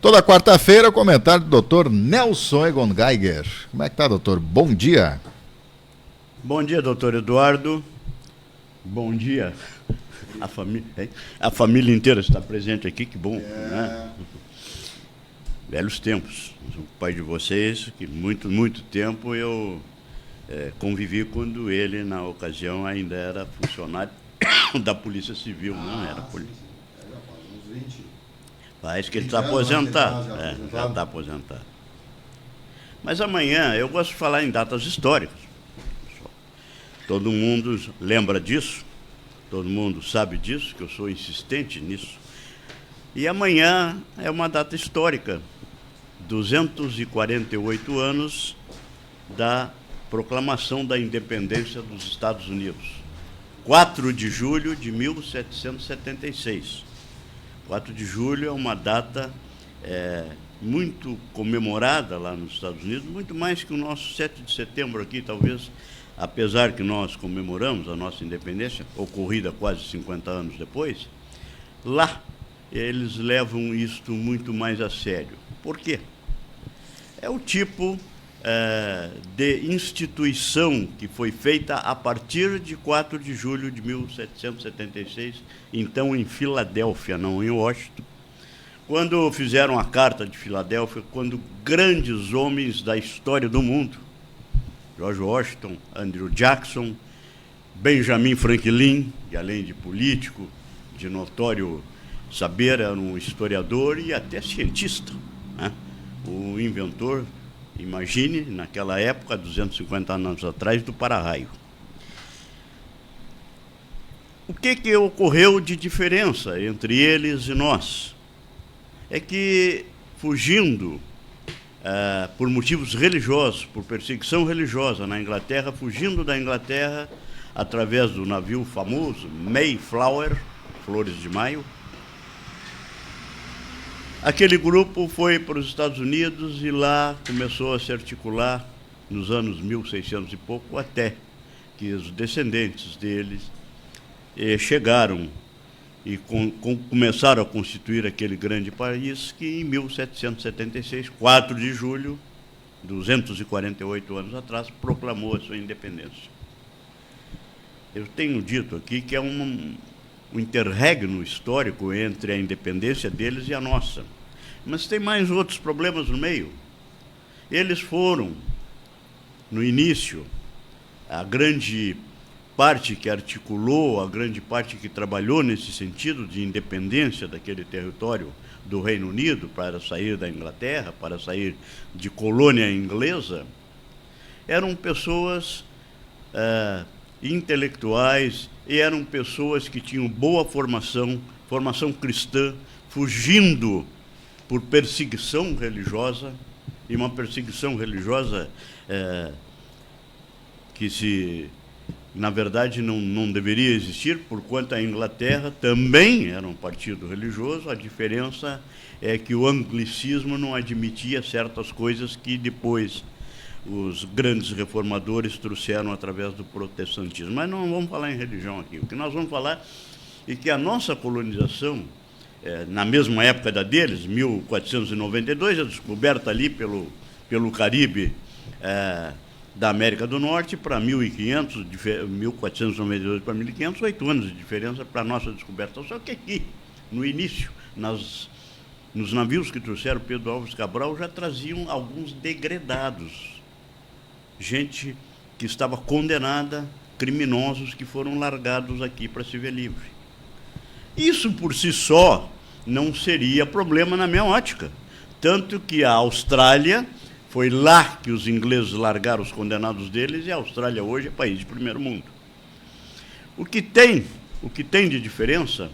Toda quarta-feira, o comentário do Dr. Nelson Egon Geiger. Como é que tá, doutor? Bom dia. Bom dia, doutor Eduardo. Bom dia. A família inteira está presente aqui, que bom. Né? Velhos tempos. O pai de vocês, que muito tempo eu convivi quando ele, na ocasião, ainda era funcionário da Polícia Civil, não era polícia. Parece que ele está aposentado. Já está aposentado. Mas amanhã eu gosto de falar em datas históricas. Todo mundo lembra disso, todo mundo sabe disso, que eu sou insistente nisso. E amanhã é uma data histórica, 248 anos da proclamação da independência dos Estados Unidos. 4 de julho de 1776. 4 de julho é uma data muito comemorada lá nos Estados Unidos, muito mais que o nosso 7 de setembro aqui, talvez, apesar que nós comemoramos a nossa independência, ocorrida quase 50 anos depois, lá eles levam isto muito mais a sério. Por quê? É o tipo de instituição que foi feita a partir de 4 de julho de 1776, então em Filadélfia, não em Washington, quando fizeram a Carta de Filadélfia, quando grandes homens da história do mundo, George Washington, Andrew Jackson, Benjamin Franklin, e além de político, de notório saber, era um historiador e até cientista, né? O inventor, imagine, naquela época, 250 anos atrás, do para-raio. O que ocorreu de diferença entre eles e nós? É que, fugindo por motivos religiosos, por perseguição religiosa na Inglaterra, fugindo da Inglaterra através do navio famoso Mayflower, Flores de Maio, aquele grupo foi para os Estados Unidos e lá começou a se articular nos anos 1600 e pouco, até que os descendentes deles chegaram e começaram a constituir aquele grande país que, em 1776, 4 de julho, 248 anos atrás, proclamou a sua independência. Eu tenho dito aqui que é um interregno histórico entre a independência deles e a nossa. Mas tem mais outros problemas no meio. Eles foram, no início, a grande parte que articulou, a grande parte que trabalhou nesse sentido de independência daquele território do Reino Unido para sair da Inglaterra, para sair de colônia inglesa, eram pessoas intelectuais e eram pessoas que tinham boa formação cristã, fugindo por perseguição religiosa, e uma perseguição religiosa que na verdade não deveria existir, porquanto a Inglaterra também era um partido religioso. A diferença é que o anglicismo não admitia certas coisas que depois os grandes reformadores trouxeram através do protestantismo. Mas não vamos falar em religião aqui. O que nós vamos falar é que a nossa colonização, na mesma época da deles, 1492, a descoberta ali pelo Caribe da América do Norte, para 1492 para 1500, 8 anos de diferença para a nossa descoberta. Só que aqui, no início, nos navios que trouxeram Pedro Álvares Cabral, já traziam alguns degredados, gente que estava condenada, criminosos que foram largados aqui para se ver livre. Isso por si só não seria problema na minha ótica, tanto que a Austrália, foi lá que os ingleses largaram os condenados deles, e a Austrália hoje é país de primeiro mundo. O que tem de diferença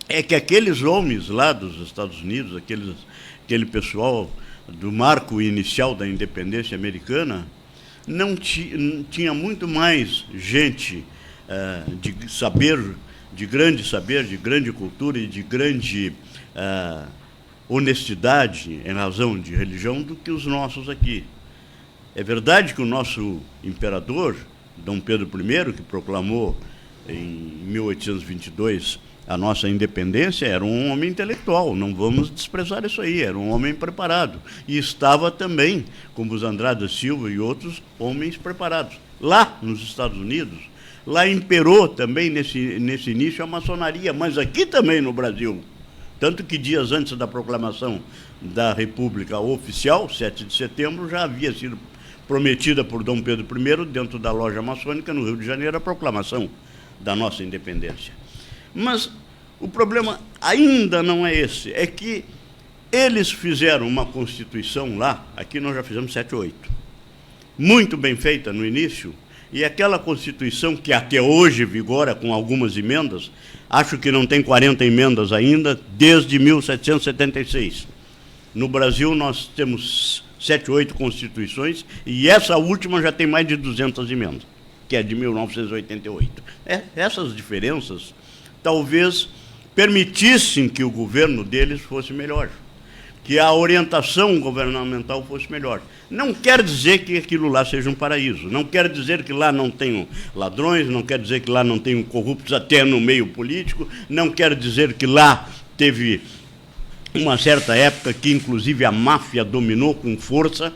é que aqueles homens lá dos Estados Unidos, aquele pessoal do marco inicial da independência americana, não tinha muito mais gente de grande cultura e de grande honestidade em razão de religião do que os nossos aqui. É verdade que o nosso imperador, Dom Pedro I, que proclamou em 1822 a nossa independência, era um homem intelectual, não vamos desprezar isso aí, era um homem preparado. E estava também, como os Andrade Silva e outros, homens preparados. Lá nos Estados Unidos, lá imperou também nesse início a maçonaria, mas aqui também no Brasil. Tanto que dias antes da proclamação da República Oficial, 7 de setembro, já havia sido prometida por Dom Pedro I, dentro da loja maçônica, no Rio de Janeiro, a proclamação da nossa independência. Mas o problema ainda não é esse, é que eles fizeram uma Constituição lá, aqui nós já fizemos 7/8, muito bem feita no início, e aquela Constituição que até hoje vigora com algumas emendas, acho que não tem 40 emendas ainda, desde 1776. No Brasil nós temos 7, 8 Constituições, e essa última já tem mais de 200 emendas, que é de 1988. Essas diferenças talvez permitissem que o governo deles fosse melhor, que a orientação governamental fosse melhor. Não quer dizer que aquilo lá seja um paraíso, não quer dizer que lá não tenham ladrões, não quer dizer que lá não tenham corruptos até no meio político, não quer dizer que lá teve uma certa época que, inclusive, a máfia dominou com força,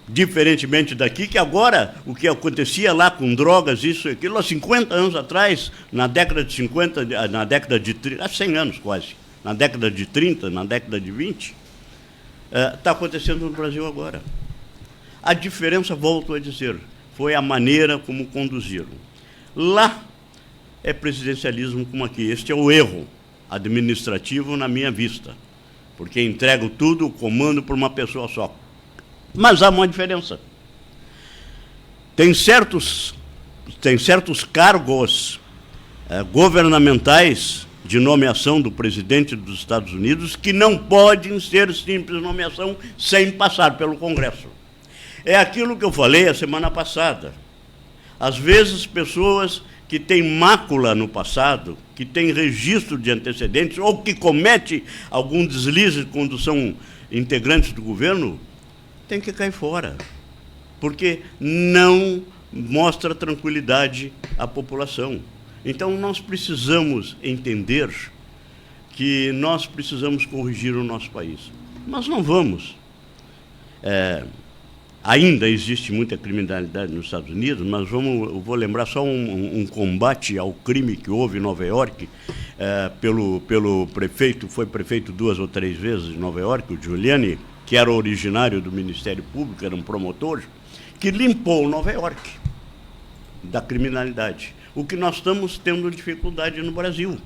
diferentemente daqui, que agora o que acontecia lá com drogas, isso e aquilo, há 50 anos atrás, na década de 50, na década de 30, há 100 anos quase, na década de 30, na década de 20, está acontecendo no Brasil agora. A diferença, volto a dizer, foi a maneira como conduziram. Lá é presidencialismo como aqui. Este é o erro administrativo na minha vista, porque entrego tudo, o comando, por uma pessoa só. Mas há uma diferença. Tem certos cargos governamentais de nomeação do presidente dos Estados Unidos que não podem ser simples nomeação sem passar pelo Congresso. É aquilo que eu falei a semana passada. Às vezes, pessoas que têm mácula no passado, que têm registro de antecedentes, ou que cometem algum deslize quando são integrantes do governo, tem que cair fora, porque não mostra tranquilidade à população. Então, nós precisamos entender que nós precisamos corrigir o nosso país. Mas não vamos. Ainda existe muita criminalidade nos Estados Unidos, mas eu vou lembrar só um combate ao crime que houve em Nova York, pelo prefeito, foi prefeito 2 ou 3 vezes de Nova York, o Giuliani, que era originário do Ministério Público, era um promotor, que limpou Nova York da criminalidade. O que nós estamos tendo dificuldade no Brasil.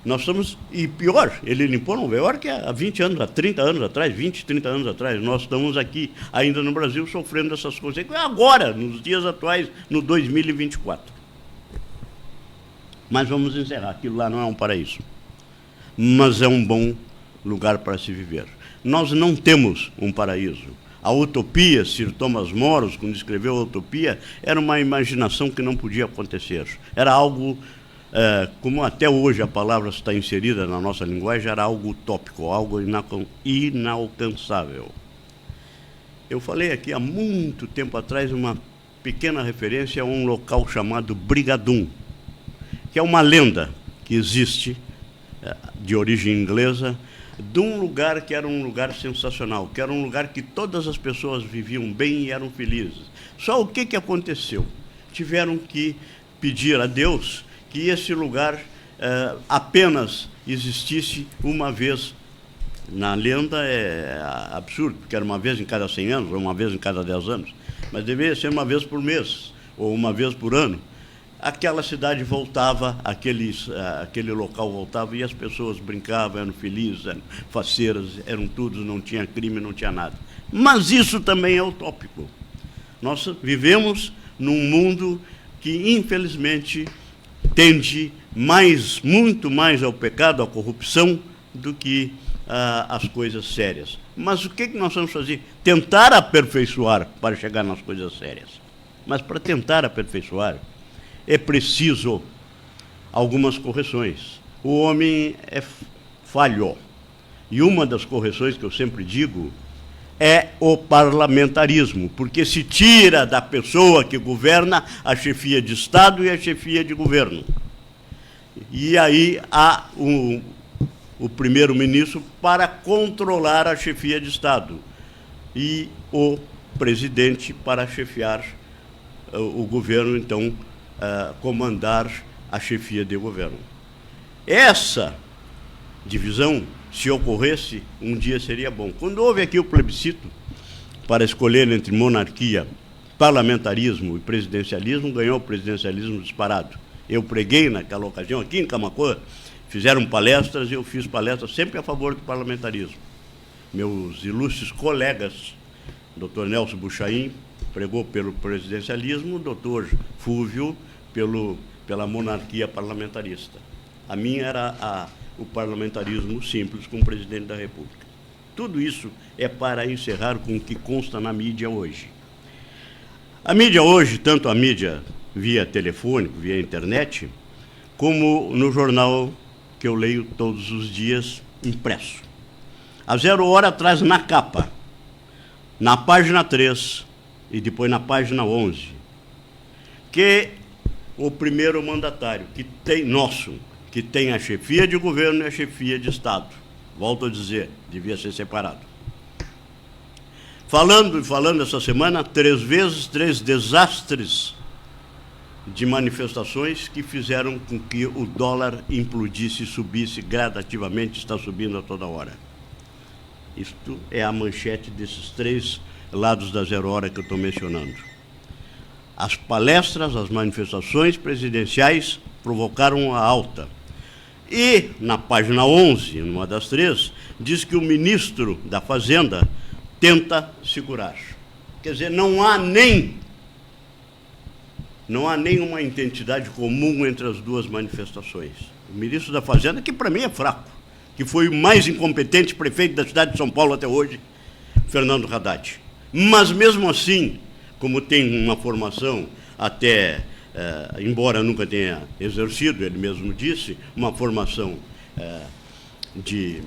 Nós estamos, e pior, ele limpou Nova York há 20 anos, há 30 anos atrás, 20, 30 anos atrás. Nós estamos aqui, ainda no Brasil, sofrendo essas consequências, agora, nos dias atuais, no 2024. Mas vamos encerrar, aquilo lá não é um paraíso, mas é um bom lugar para se viver. Nós não temos um paraíso. A utopia, Sir Thomas More, quando escreveu a utopia, era uma imaginação que não podia acontecer. Era algo, como até hoje a palavra está inserida na nossa linguagem, era algo utópico, algo inalcançável. Eu falei aqui há muito tempo atrás uma pequena referência a um local chamado Brigadoon, que é uma lenda que existe, de origem inglesa, de um lugar que era um lugar sensacional, que era um lugar que todas as pessoas viviam bem e eram felizes. Só o que aconteceu? Tiveram que pedir a Deus que esse lugar apenas existisse uma vez. Na lenda é absurdo, porque era uma vez em cada 100 anos, ou uma vez em cada 10 anos, mas deveria ser uma vez por mês, ou uma vez por ano. Aquela cidade voltava, aquele local voltava, e as pessoas brincavam, eram felizes, eram faceiras, eram tudo, não tinha crime, não tinha nada. Mas isso também é utópico. Nós vivemos num mundo que, infelizmente, tende muito mais ao pecado, à corrupção, do que às coisas sérias. Mas o que nós vamos fazer? Tentar aperfeiçoar para chegar nas coisas sérias. Mas para tentar aperfeiçoar, é preciso algumas correções. O homem falhou. E uma das correções que eu sempre digo é o parlamentarismo, porque se tira da pessoa que governa a chefia de Estado e a chefia de governo. E aí há o primeiro-ministro para controlar a chefia de Estado e o presidente para chefiar o governo, então, comandar a chefia de governo. Essa divisão, se ocorresse, um dia seria bom. Quando houve aqui o plebiscito para escolher entre monarquia, parlamentarismo e presidencialismo, ganhou o presidencialismo disparado. Eu preguei naquela ocasião aqui em Camaquã, fizeram palestras e eu fiz palestras sempre a favor do parlamentarismo. Meus ilustres colegas, Dr. Nelson Buchaim, pregou pelo presidencialismo, o Dr. Fúvio pela monarquia parlamentarista. A minha era o parlamentarismo simples com o presidente da República. Tudo isso é para encerrar com o que consta na mídia hoje. A mídia hoje, tanto a mídia via telefônico, via internet, como no jornal que eu leio todos os dias, impresso. A 0 Hora traz na capa, na página 3 e depois na página 11, que o primeiro mandatário que tem a chefia de governo e a chefia de Estado, volto a dizer, devia ser separado. Falando essa semana, 3 vezes 3 desastres de manifestações que fizeram com que o dólar implodisse, subisse gradativamente, está subindo a toda hora. Isto é a manchete desses 3 lados da 0 Hora que eu estou mencionando. As palestras, as manifestações presidenciais provocaram a alta. E, na página 11, numa das 3, diz que o ministro da Fazenda tenta segurar. Quer dizer, não há nenhuma identidade comum entre as duas manifestações. O ministro da Fazenda, que para mim é fraco, que foi o mais incompetente prefeito da cidade de São Paulo até hoje, Fernando Haddad. Mas, mesmo assim, como tem uma formação até, embora nunca tenha exercido, ele mesmo disse, uma formação de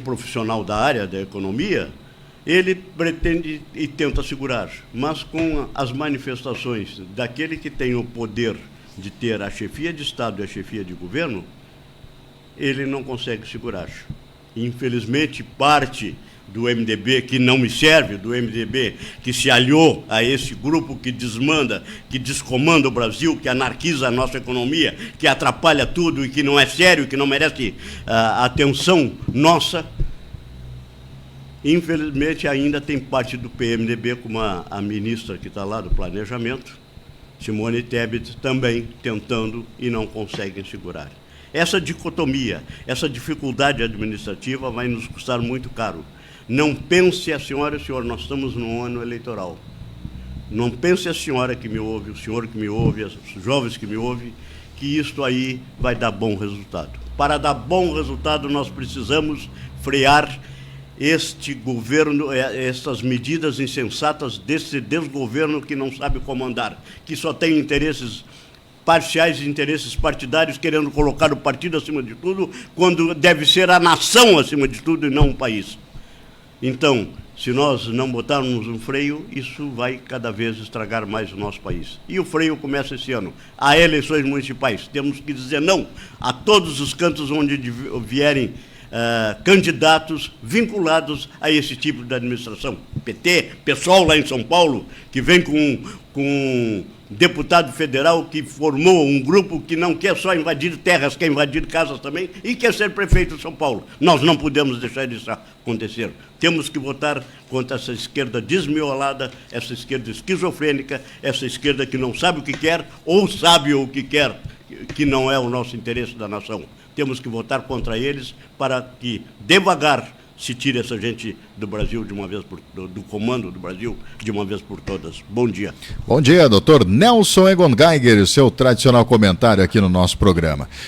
profissional da área da economia, ele pretende e tenta segurar, mas com as manifestações daquele que tem o poder de ter a chefia de Estado e a chefia de governo, ele não consegue segurar. Infelizmente, parte do MDB, que não me serve, do MDB que se aliou a esse grupo que desmanda, que descomanda o Brasil, que anarquiza a nossa economia, que atrapalha tudo e que não é sério, que não merece a atenção nossa. Infelizmente, ainda tem parte do PMDB, como a ministra que está lá do Planejamento, Simone Tebet, também tentando e não conseguem segurar. Essa dicotomia, essa dificuldade administrativa vai nos custar muito caro. Não pense a senhora e o senhor, nós estamos num ano eleitoral. Não pense a senhora que me ouve, o senhor que me ouve, os jovens que me ouvem, que isto aí vai dar bom resultado. Para dar bom resultado, nós precisamos frear este governo, essas medidas insensatas desse desgoverno que não sabe comandar, que só tem interesses parciais, interesses partidários, querendo colocar o partido acima de tudo, quando deve ser a nação acima de tudo e não o país. Então, se nós não botarmos um freio, isso vai cada vez estragar mais o nosso país. E o freio começa esse ano. Há eleições municipais. Temos que dizer não a todos os cantos onde vierem candidatos vinculados a esse tipo de administração. PT, PSOL lá em São Paulo, que vem com um deputado federal que formou um grupo que não quer só invadir terras, quer invadir casas também e quer ser prefeito de São Paulo. Nós não podemos deixar isso acontecer. Temos que votar contra essa esquerda desmiolada, essa esquerda esquizofrênica, essa esquerda que não sabe o que quer ou sabe o que quer, que não é o nosso interesse da nação. Temos que votar contra eles para que, devagar, se tire essa gente do Brasil de uma vez do comando do Brasil de uma vez por todas. Bom dia. Bom dia, doutor Nelson Egon Geiger, o seu tradicional comentário aqui no nosso programa.